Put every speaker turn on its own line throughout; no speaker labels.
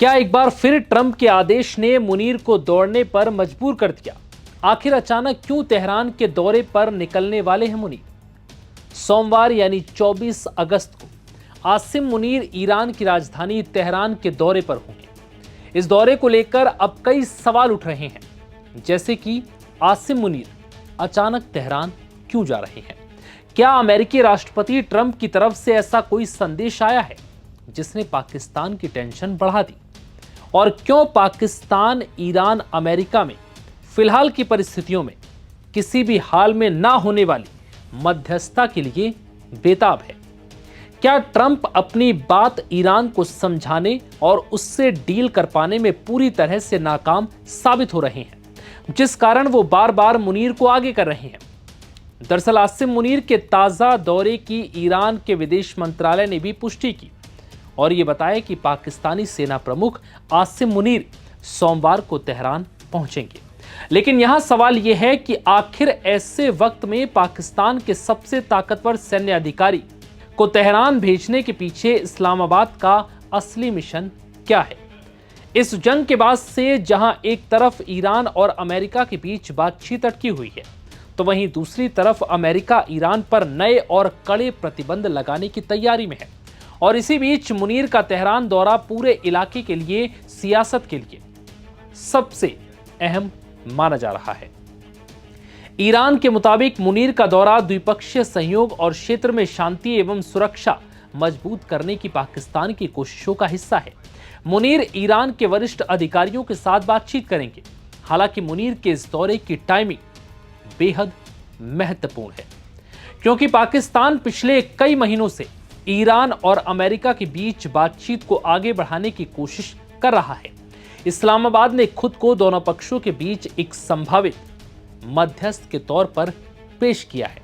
क्या एक बार फिर ट्रंप के आदेश ने मुनीर को दौड़ने पर मजबूर कर दिया? आखिर अचानक क्यों तेहरान के दौरे पर निकलने वाले हैं मुनीर? सोमवार यानी 24 अगस्त को आसिम मुनीर ईरान की राजधानी तेहरान के दौरे पर होंगे। इस दौरे को लेकर अब कई सवाल उठ रहे हैं, जैसे कि आसिम मुनीर अचानक तेहरान क्यों जा रहे हैं? क्या अमेरिकी राष्ट्रपति ट्रंप की तरफ से ऐसा कोई संदेश आया है जिसने पाकिस्तान की टेंशन बढ़ा दी? और क्यों पाकिस्तान ईरान अमेरिका में फिलहाल की परिस्थितियों में किसी भी हाल में ना होने वाली मध्यस्थता के लिए बेताब है? क्या ट्रंप अपनी बात ईरान को समझाने और उससे डील कर पाने में पूरी तरह से नाकाम साबित हो रहे हैं, जिस कारण वो बार बार मुनीर को आगे कर रहे हैं? दरअसल आसिम मुनीर के ताजा दौरे की ईरान के विदेश मंत्रालय ने भी पुष्टि की और ये बताया कि पाकिस्तानी सेना प्रमुख आसिम मुनीर सोमवार को तेहरान पहुंचेंगे। लेकिन यहां सवाल यह है कि आखिर ऐसे वक्त में पाकिस्तान के सबसे ताकतवर सैन्य अधिकारी को तेहरान भेजने के पीछे इस्लामाबाद का असली मिशन क्या है? इस जंग के बाद से जहां एक तरफ ईरान और अमेरिका के बीच बातचीत अटकी हुई है, तो वहीं दूसरी तरफ अमेरिका ईरान पर नए और कड़े प्रतिबंध लगाने की तैयारी में है। और इसी बीच मुनीर का तेहरान दौरा पूरे इलाके के लिए, सियासत के लिए सबसे अहम माना जा रहा है। ईरान के मुताबिक मुनीर का दौरा द्विपक्षीय सहयोग और क्षेत्र में शांति एवं सुरक्षा मजबूत करने की पाकिस्तान की कोशिशों का हिस्सा है। मुनीर ईरान के वरिष्ठ अधिकारियों के साथ बातचीत करेंगे। हालांकि मुनीर के इस दौरे की टाइमिंग बेहद महत्वपूर्ण है, क्योंकि पाकिस्तान पिछले कई महीनों से ईरान और अमेरिका के बीच बातचीत को आगे बढ़ाने की कोशिश कर रहा है। इस्लामाबाद ने खुद को दोनों पक्षों के बीच एक संभावित मध्यस्थ के तौर पर पेश किया है,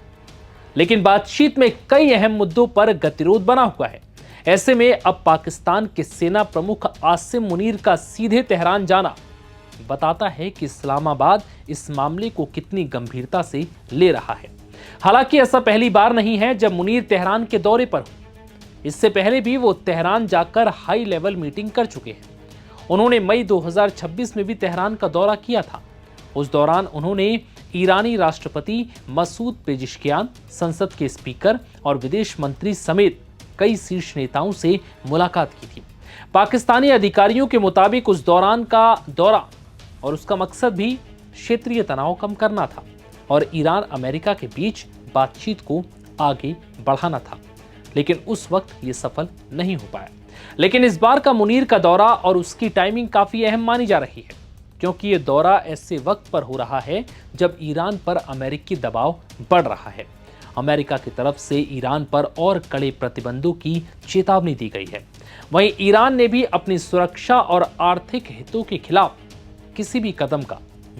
लेकिन बातचीत में कई अहम मुद्दों पर गतिरोध बना हुआ है। ऐसे में अब पाकिस्तान के सेना प्रमुख आसिम मुनीर का सीधे तेहरान जाना बताता है कि इस्लामाबाद इस मामले को कितनी गंभीरता से ले रहा है। हालांकि ऐसा पहली बार नहीं है जब मुनीर तेहरान के दौरे पर हो। इससे पहले भी वो तेहरान जाकर हाई लेवल मीटिंग कर चुके हैं। उन्होंने मई 2026 में भी तेहरान का दौरा किया था। उस दौरान उन्होंने ईरानी राष्ट्रपति मसूद पेजिशकियान, संसद के स्पीकर और विदेश मंत्री समेत कई शीर्ष नेताओं से मुलाकात की थी। पाकिस्तानी अधिकारियों के मुताबिक उस दौरान का दौरा और उसका मकसद भी क्षेत्रीय तनाव कम करना था और ईरान अमेरिका के बीच बातचीत को आगे बढ़ाना था, लेकिन उस वक्त ये सफल नहीं हो पाया। लेकिन इस बार का मुनीर का दौरा और उसकी टाइमिंग काफी अहम मानी जा रही है, क्योंकि ये दौरा ऐसे वक्त पर हो रहा है जब ईरान पर अमेरिकी दबाव बढ़ रहा है। अमेरिका की तरफ से ईरान पर और कड़े प्रतिबंधों की चेतावनी दी गई है। वहीं ईरान ने भी अपनी सुरक्षा और आर्थिक हितों के खिलाफ किसी भी कदम का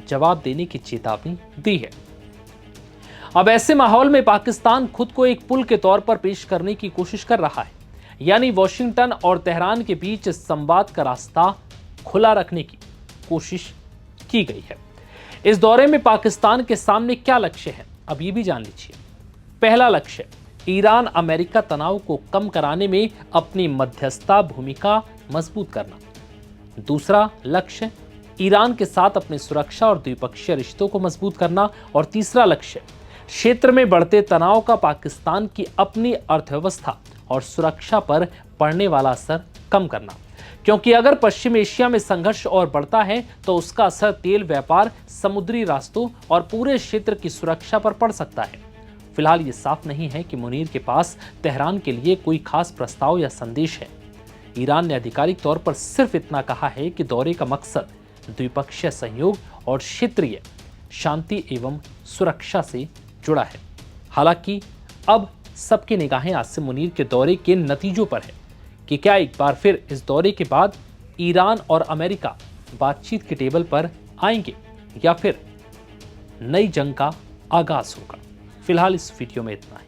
जवाब देने की चेतावनी दी है। अब ऐसे माहौल में पाकिस्तान खुद को एक पुल के तौर पर पेश करने की कोशिश कर रहा है, यानी वॉशिंगटन और तेहरान के बीच संवाद का रास्ता खुला रखने की कोशिश की गई है। इस दौरे में पाकिस्तान के सामने क्या लक्ष्य है, अब ये भी जान लीजिए। पहला लक्ष्य, ईरान अमेरिका तनाव को कम कराने में अपनी मध्यस्थता भूमिका मजबूत करना। दूसरा लक्ष्य, ईरान के साथ अपनी सुरक्षा और द्विपक्षीय रिश्तों को मजबूत करना। और तीसरा लक्ष्य, क्षेत्र में बढ़ते तनाव का पाकिस्तान की अपनी अर्थव्यवस्था और सुरक्षा पर पड़ने वाला असर कम करना, क्योंकि अगर पश्चिम एशिया में संघर्ष और बढ़ता है तो उसका असर तेल व्यापार, समुद्री रास्तों और पूरे क्षेत्र की सुरक्षा पर पड़ सकता है। फिलहाल ये साफ नहीं है कि मुनीर के पास तेहरान के लिए कोई खास प्रस्ताव या संदेश है। ईरान ने आधिकारिक तौर पर सिर्फ इतना कहा है कि दौरे का मकसद द्विपक्षीय सहयोग और क्षेत्रीय शांति एवं सुरक्षा से जुड़ा है। हालांकि अब सबकी निगाहें आसिम मुनीर के दौरे के नतीजों पर है कि क्या एक बार फिर इस दौरे के बाद ईरान और अमेरिका बातचीत के टेबल पर आएंगे या फिर नई जंग का आगाज होगा। फिलहाल इस वीडियो में इतना ही।